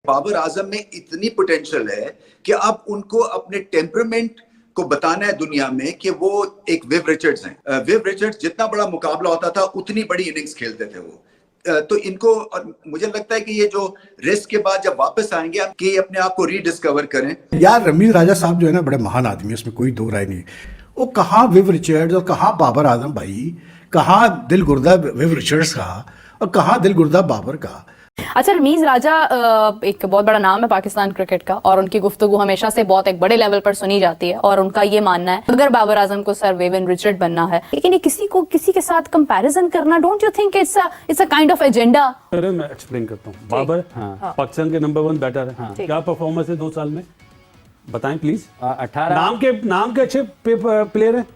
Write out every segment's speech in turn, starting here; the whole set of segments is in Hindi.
बाबर आजम में इतनी पोटेंशियल है कि अब उनको अपने टेम्परामेंट को बताना है दुनिया में कि वो एक विव रिचर्ड्स हैं। विव रिचर्ड्स जितना बड़ा मुकाबला होता था उतनी बड़ी इनिंग्स खेलते थे वो। तो इनको, और मुझे लगता है कि ये जो रेस्ट के बाद जब वापस आएंगे कि अपने आप को रीडिस्कवर करें। यार रमीज राजा साहब जो है ना बड़े महान आदमी है, उसमें कोई दो राय नहीं। वो कहाँ विव रिचर्ड्स और कहाँ बाबर आजम भाई, कहाँ दिल गुर्दा विव रिचर्ड्स का और कहाँ दिल गुर्दा बाबर का। अच्छा, रमीज राजा एक बहुत बड़ा नाम है पाकिस्तान क्रिकेट का और उनकी गुफ्तगू हमेशा से बहुत एक बड़े लेवल पर सुनी जाती है और उनका ये मानना है अगर बाबर आजम को सर विवियन रिचर्ड बनना है, लेकिन ये किसी के साथ कंपैरिजन करना, don't you think it's a kind of agenda? अरे मैं एक्सप्लेन करता हूँ। बाबर पाकिस्तान के नंबर 1 बैटर है। क्या परफॉर्मेंस है 2 साल में, बताएं प्लीज। 18 नाम के अच्छे प्लेयर है।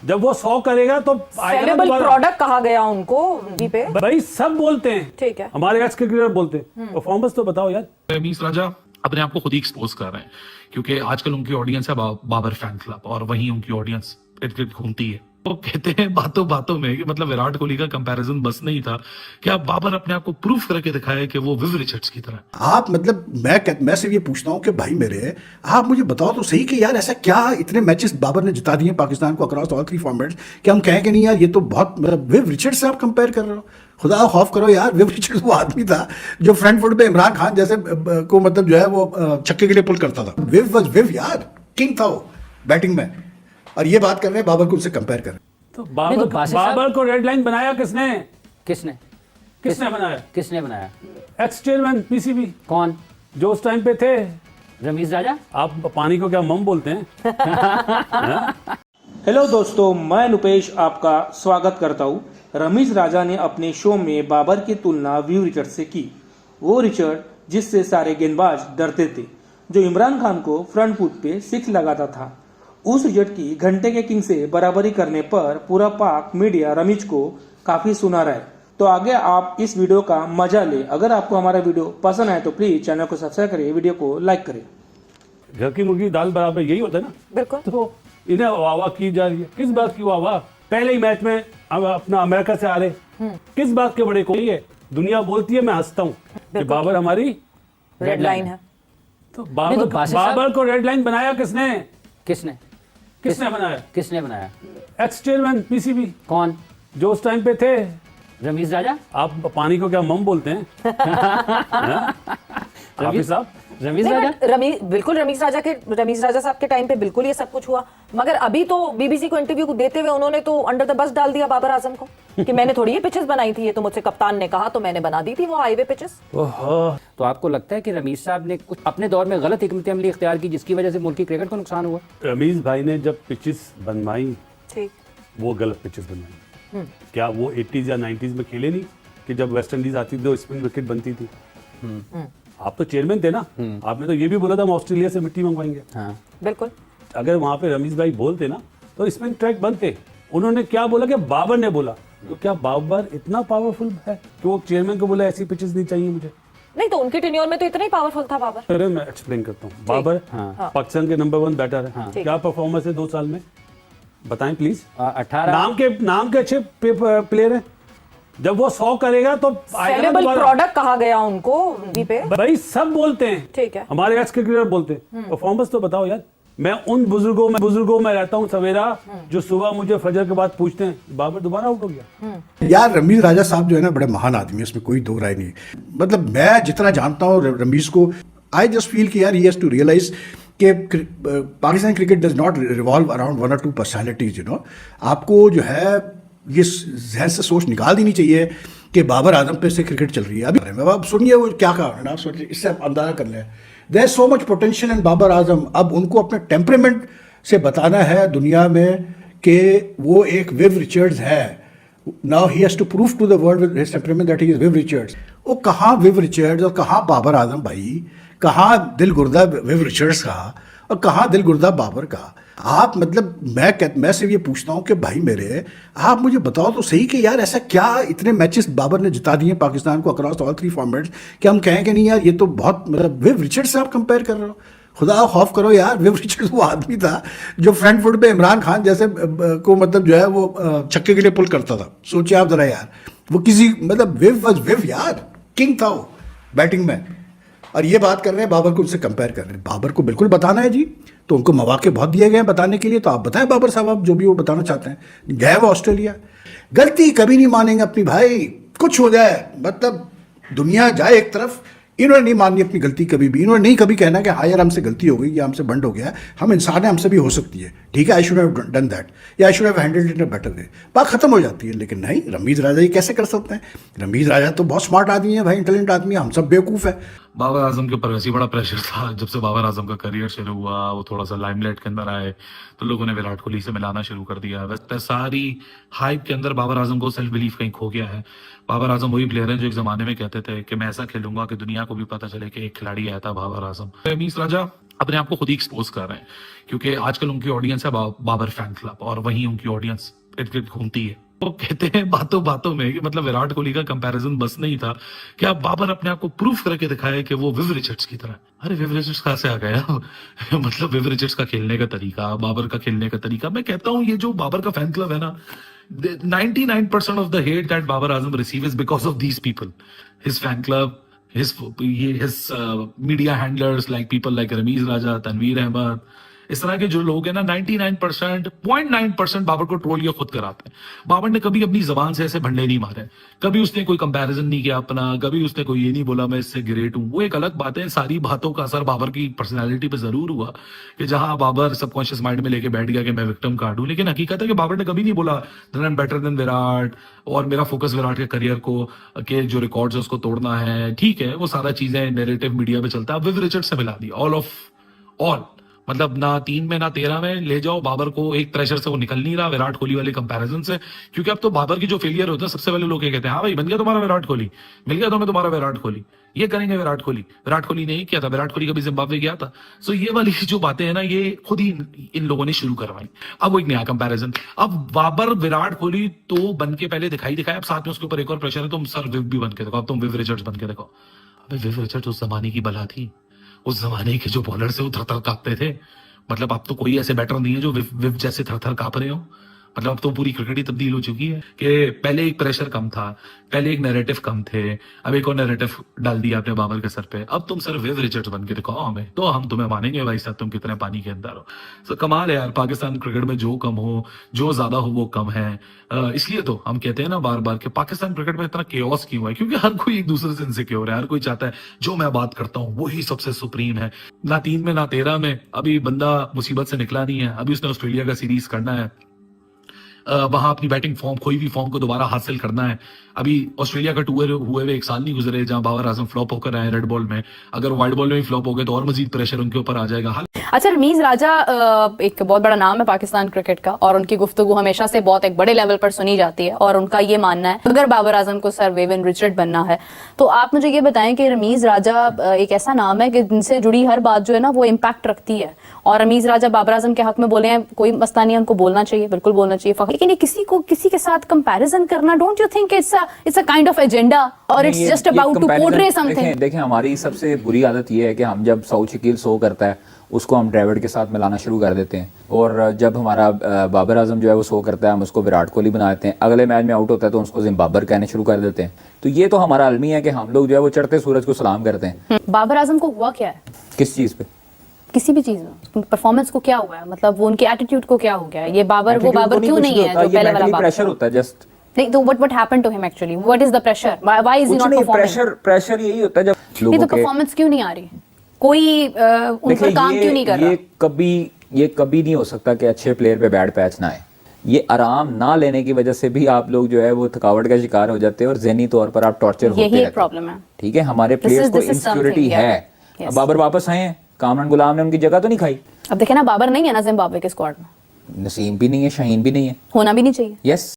जब वो 100 करेगा तो सेलेबल प्रोडक्ट कहा गया उनको जी पे। भाई सब बोलते हैं, ठीक है, हमारे एक्स क्रिकेटर बोलते हैं। परफॉर्मेंस तो बताओ यार। रमीज राजा अपने आप को खुद ही एक्सपोज कर रहे हैं क्योंकि आजकल उनकी ऑडियंस है बाबर फैन क्लब और वहीं उनकी ऑडियंस इर्द गिर्द घूमती है। वो कहते हैं बातों बातों में कि मतलब विराट कोहली का कंपैरिजन बस नहीं था कि आप बाबर अपने आप को प्रूफ करके दिखाए कि वो विव रिचर्ड्स की तरह। आप मतलब मैं सिर्फ ये पूछता हूँ कि भाई मेरे, आप मुझे बताओ तो सही कि यार ऐसा क्या इतने मैचेस बाबर ने जिता दिए पाकिस्तान को अक्रॉस ऑल 3 फॉर्मेट्स कि हम कहें कि नहीं यार ये तो बहुत, मतलब विव रिचर्ड्स से आप कंपेयर कर रहे हो। खुदा खौफ करो यार, विव रिचर्ड्स वो आदमी था जो फ्रंट फुट पे इमरान खान जैसे को मतलब जो है वो छक्के के लिए पुल करता था। विव वाज विव यार, किंग था वो बैटिंग में, और ये बात कर रहे हैं बाबर को उनसे कंपेयर कर रहे हैं। तो बाबर को रेड लाइन बनाया किसने? किसने बनाया? X chairman PCB. कौन? जो उस टाइम पे थे रमीज राजा। आप पानी को क्या मम बोलते हैं? हेलो दोस्तों, मैं नुपेश आपका स्वागत करता हूँ। रमीज राजा ने अपने शो में बाबर की तुलना विव रिचर्ड से की। वो रिचर्ड जिससे सारे गेंदबाज डरते थे, जो इमरान खान को फ्रंट फुट पे 6 लगाता था। उस रिचर्ड की घंटे के किंग से बराबरी करने पर पूरा पाक मीडिया रमीज को काफी सुना रहा है। तो आगे आप इस वीडियो का मजा ले। अगर आपको हमारा वीडियो पसंद आए तो प्लीज चैनल को सब्सक्राइब करें, वीडियो को लाइक करें। घर की मुर्गी दाल बराबर, यही होता है ना। बिल्कुल। तो इन्हें वाह की जा रही है, किस बात की वाह? पहले ही मैच में अब अपना अमेरिका से आ रहे, किस बात के बड़े कोई है? दुनिया बोलती है, मैं हंसता हूँ कि बाबर हमारी रेड लाइन है। तो बाबर को रेड लाइन बनाया किसने बनाया? X chairman PCB. कौन? जो उस टाइम पे थे रमीज राजा। आप पानी को क्या मम बोलते हैं? हाफिज साहब, रमीज राजा। बिल्कुल रमीज राजा साहब के टाइम पे बिल्कुल ये सब कुछ हुआ, मगर अभी तो बीबीसी को इंटरव्यू देते हुए उन्होंने तो अंडर द बस डाल दिया बाबर आजम को कि मैंने थोड़ी ये पिचेस बनाई थी, ये तो मुझसे कप्तान ने कहा तो मैंने बना दी थी वो हाईवे पिचेस। तो आपको लगता है कि रमीज साहब ने कुछ अपने दौर में गलत हिकमत अमली इख्तियार की जिसकी वजह से मुल्की क्रिकेट को नुकसान हुआ? रमीज भाई ने जब पिचेस बनवाई, ठीक, वो गलत पिचेस बनवाई। क्या वो 80s या 90s में खेले नहीं कि जब वेस्ट इंडीज आती थी तो स्पिन विकेट बनती थी? आप तो चेयरमैन थे ना, आपने तो ये भी बोला था हम ऑस्ट्रेलिया से मिट्टी मंगवाएंगे। हाँ, बिल्कुल। अगर वहां पे रमीज भाई बोलते ना तो स्पिन ट्रैक बनते। उन्होंने क्या बोला कि बाबर ने बोला, तो क्या बाबर इतना पावरफुल है कि वो चेयरमैन को बोला ऐसी पिचेस नहीं चाहिए मुझे? नहीं, तो उनके टेन्योर में तो इतना ही पावरफुल था बाबर। अरे मैं एक्सप्लेन करता हूँ। बाबर पाकिस्तान के नंबर 1 बैटर है। क्या परफॉर्मेंस है 2 साल में, बताएं प्लीज। 18 नाम के अच्छे प्लेयर है। जब वो 100 करेगा तो सेलेबल प्रोडक्ट कहा गया उनको जी पे। भाई सब बोलते हैं, ठीक है, हमारे एक्स क्रिकेटर बोलते हैं। परफॉर्मेंस तो बताओ यार। मैं उन बुजुर्गों में रहता हूँ सवेरा जो सुबह मुझे फजर के बाद पूछते हैं बाबर दोबारा आउट हो गया। यार रमीज राजा साहब जो है ना बड़े महान आदमी है, उसमें कोई दो राय नहीं। मतलब मैं जितना जानता हूँ रमीज को, आई जस्ट फील कि यार ही हैज टू रियलाइज कि Pakistan cricket does not revolve around 1 or 2 personalities. आपको जो है ये जहन से सोच निकाल देनी चाहिए कि बाबर आजम पे से क्रिकेट चल रही है। अभी अब सुनिए वो क्या कहा, आप सोचिए, इससे आप अंदाजा कर लें। There is so much potential in Babar Azam. अब उनको अपने टेम्परामेंट से बताना है दुनिया में कि वो एक विव रिचर्ड्स है। Now he has to prove to the world with his temperament that he is Viv Richards. वो कहाँ विव रिचर्ड्स और कहाँ बाबर आजम भाई, कहाँ दिल गुर्दा विव रिचर्ड्स का और कहाँ दिल गुर्दा बाबर का। आप मतलब मैं सिर्फ ये पूछता हूँ कि भाई मेरे, आप मुझे बताओ तो सही कि यार ऐसा क्या इतने मैचेस बाबर ने जिता दिए पाकिस्तान को अक्रॉस ऑल 3 फॉर्मेट्स कि हम कहें कि नहीं यार ये तो बहुत, मतलब विव रिचर्ड्स से आप कंपेयर कर रहे हो। खुदा खौफ करो यार, विव रिचर्ड्स वो आदमी था जो फ्रंट फुट पे इमरान खान जैसे को मतलब जो है वो छक्के के लिए पुल करता था। सोचिए आप जरा यार, वो किसी मतलब विव वाज विव यार, किंग था वो बैटिंग में, और ये बात कर रहे हैं बाबर को उनसे कंपेयर कर रहे हैं। बाबर को बिल्कुल बताना है जी, तो उनको मौके बहुत दिए गए हैं बताने के लिए, तो आप बताएं बाबर साहब, आप जो भी वो बताना चाहते हैं। गए वो ऑस्ट्रेलिया, गलती कभी नहीं मानेंगे अपनी भाई, कुछ हो जाए, मतलब दुनिया जाए एक तरफ, इन्होंने नहीं माननी अपनी गलती कभी भी। इन्होंने नहीं कभी कहना कि हाँ यार हमसे गलती हो गई या हमसे बंड हो गया, हम इंसान हैं, हमसे भी हो सकती है, ठीक है, I should have done that या I should have handled it in a better way, बात खत्म हो जाती है। लेकिन नहीं, रमीज राजा ये कैसे कर सकते हैं? रमीज राजा तो बहुत स्मार्ट आदमी है भाई, इंटेलिजेंट आदमी है, हम सब बेवकूफ़ है। बाबर आजम के ऊपर वैसे ही बड़ा प्रेशर था। जब से बाबर आजम का करियर शुरू हुआ, वो थोड़ा सा लाइमलाइट के अंदर आए, तो लोगों ने विराट कोहली से मिलाना शुरू कर दिया। वैसे सारी हाइप के अंदर बाबर आजम को सेल्फ बिलीफ कहीं खो गया है। बाबर आजम वही प्लेयर है जो एक जमाने में कहते थे कि मैं ऐसा खेलूंगा कि दुनिया को भी पता चले कि एक खिलाड़ी आया था बाबर आजम। रमीज राजा अपने आप को खुद ही एक्सपोज कर रहे हैं, क्योंकि आजकल उनकी ऑडियंस है बाबर फैन क्लब, और वहीं उनकी ऑडियंस इर्द गिर्द घूमती है। वो कहते हैं बातों बातों में कि मतलब विराट कोहली का कंपैरिजन बस नहीं था कि अब बाबर अपने आप को प्रूफ करके दिखाए कि वो विव रिचर्ड्स की तरह। अरे विव रिचर्ड्स कहां से आ गया? मतलब विव रिचर्ड्स का खेलने का तरीका, बाबर का खेलने का तरीका, मैं कहता हूं ये जो बाबर का फैन क्लब है ना, 99% of the hate that Babar Azam receive is because of these people. His fan club, his media handlers like people like Ramiz Raja, Tanveer Ahmed, इस तरह के जो लोग हैं ना 99.9% बाबर को ट्रोल या खुद कराते हैं। बाबर ने कभी अपनी जबान से ऐसे भंडे नहीं मारे, कभी उसने कोई कंपैरिजन नहीं किया अपना, कभी उसने कोई ये नहीं बोला मैं इससे ग्रेट हूं। वो एक अलग बात है, सारी बातों का असर बाबर की पर्सनैलिटी पे जरूर हुआ कि जहां बाबर सबकॉन्शियस माइंड में लेके बैठ गया कि मैं विक्टिम कार्ड हूं। लेकिन हकीकत है कि बाबर ने कभी नहीं बोला that I am better than Virat, और मेरा फोकस विराट के करियर को के जो रिकॉर्ड्स है उसको तोड़ना है। ठीक है, वो सारा चीजें नैरेटिव मीडिया पे चलता है। विव रिचर्ड से मिला दी ऑल, मतलब ना 3 में ना 13 में ले जाओ बाबर को, एक प्रेशर से वो निकल नहीं रहा विराट कोहली वाले कंपैरिजन से। क्योंकि अब तो बाबर की जो फेलियर होता है सबसे पहले लोग ये कहते हैं हाँ भाई बन गया तुम्हारा विराट कोहली, मिल गया तुम्हें तुम्हारा विराट कोहली, ये करेंगे विराट कोहली ने किया था, विराट कोहली कभी जिम्बाब्वे गया था। सो ये वाली जो बातें हैं ना, ये खुद ही इन लोगों ने शुरू करवाई। अब वो एक नया कंपैरिजन, अब बाबर विराट कोहली तो बन के पहले दिखाया, अब साथ में उसके ऊपर एक और प्रेशर है, तुम सर विव भी बन के देखो, अब तुम विव रिचर्ड्स बन के देखो। अबे विव रिचर्ड्स उस जमाने की बला थी, उस जमाने के जो बॉलर से वो थर-थर कांपते थे। मतलब अब तो कोई ऐसे बैटर नहीं है जो विव जैसे थर-थर कांप रहे हो। मतलब अब तो पूरी क्रिकेट ही तब्दील हो चुकी है कि पहले एक प्रेशर कम था, पहले एक नैरेटिव कम थे, अब एक और नैरेटिव डाल दिया आपने बाबर के सर पे। अब तुम सर विव रिचर्ड्स बन के दिखाओ हमें, तो हम तुम्हें मानेंगे भाई साहब तुम कितने पानी के अंदर हो। तो कमाल है यार, पाकिस्तान क्रिकेट में जो कम हो जो ज्यादा हो वो कम है। इसलिए तो हम कहते हैं ना बार बार कि पाकिस्तान क्रिकेट में इतना केओस क्यों है, क्योंकि हर कोई एक दूसरे से इनसिक्योर है, हर कोई चाहता है जो मैं बात करता हूँ वही सबसे सुप्रीम है। ना 3 में ना 13 में अभी बंदा मुसीबत से निकला नहीं है। अभी उसने ऑस्ट्रेलिया का सीरीज करना है, वहां अपनी बैटिंग फॉर्म, कोई भी फॉर्म को दोबारा हासिल करना है। अभी ऑस्ट्रेलिया का टूर हुए हुए 1 साल नहीं गुजरे जहां बाबर आजम फ्लॉप होकर आए रेड बॉल में, अगर वाइट बॉल में भी फ्लॉप हो गए तो और मजीद प्रेशर उनके ऊपर आ जाएगा। अच्छा, रमीज राजा एक बहुत बड़ा नाम है पाकिस्तान क्रिकेट का, और उनकी गुफ्तगू हमेशा से बहुत एक बड़े लेवल पर सुनी जाती है, और उनका ये मानना है अगर बाबर आजम को सर वेवन रिचर्ड बनना है तो आप मुझे ये बताएं कि रमीज राजा एक ऐसा नाम है कि जिनसे जुड़ी हर बात जो है ना वो इम्पैक्ट रखती है, और रमीज राजा बाबर आजम के हक में बोले हैं, कोई मसला नहीं है, उनको बोलना चाहिए, बिल्कुल बोलना चाहिए। लेकिन ये किसी के साथ कंपैरिजन करना, don't you think it's a kind of agenda और it's just about to portray something? देखें हमारी सबसे बुरी आदत ये है कि हम जब सऊद शकील शो करता है उसको हम ड्राविड के साथ मिलाना शुरू कर देते हैं, और जब हमारा बाबर आजम जो है वो शो करता है हम उसको विराट कोहली बना देते हैं। अगले मैच में आउट होता है तो उसको जिम्बाब्वर कहने शुरू कर देते हैं। तो ये तो हमारा अलमी है कि हम लोग जो है वो चढ़ते सूरज को सलाम करते हैं। बाबर आजम को हुआ क्या है? किस चीज पे? किसी भी चीज में परफॉर्मेंस को क्या हुआ है, मतलब वो उनके एटीट्यूड को क्या हो गया है? ये बाबर वो बाबर क्यों नहीं है जो पहले वाला बाबर? प्रेशर होता है जस्ट। नहीं तो what happened to him actually? What is the pressure? Why is he not performing? Pressure यही होता है जब नहीं तो परफॉर्मेंस क्यों नहीं आ रही, कोई उन पर काम क्यों नहीं कर रहा? ये कभी नहीं हो सकता कि अच्छे प्लेयर पे बैड पैच ना आए। ये आराम ना लेने की वजह से भी आप लोग जो है वो थकावट का शिकार हो जाते हैं और ज़हनी तौर पर आप टॉर्चर होते यही एक प्रॉब्लम है। ठीक है, हमारे प्लेयर्स को इनसिक्योरिटी है। अब बाबर वापस आए हैं, कामरान गुलाम ने उनकी जगह तो नहीं खाई। अब देखे ना, बाबर नहीं है ना जिम्बाब्वे के स्क्वाड में, नसीम भी नहीं है, शाहीन भी नहीं है, होना भी नहीं चाहिए। यस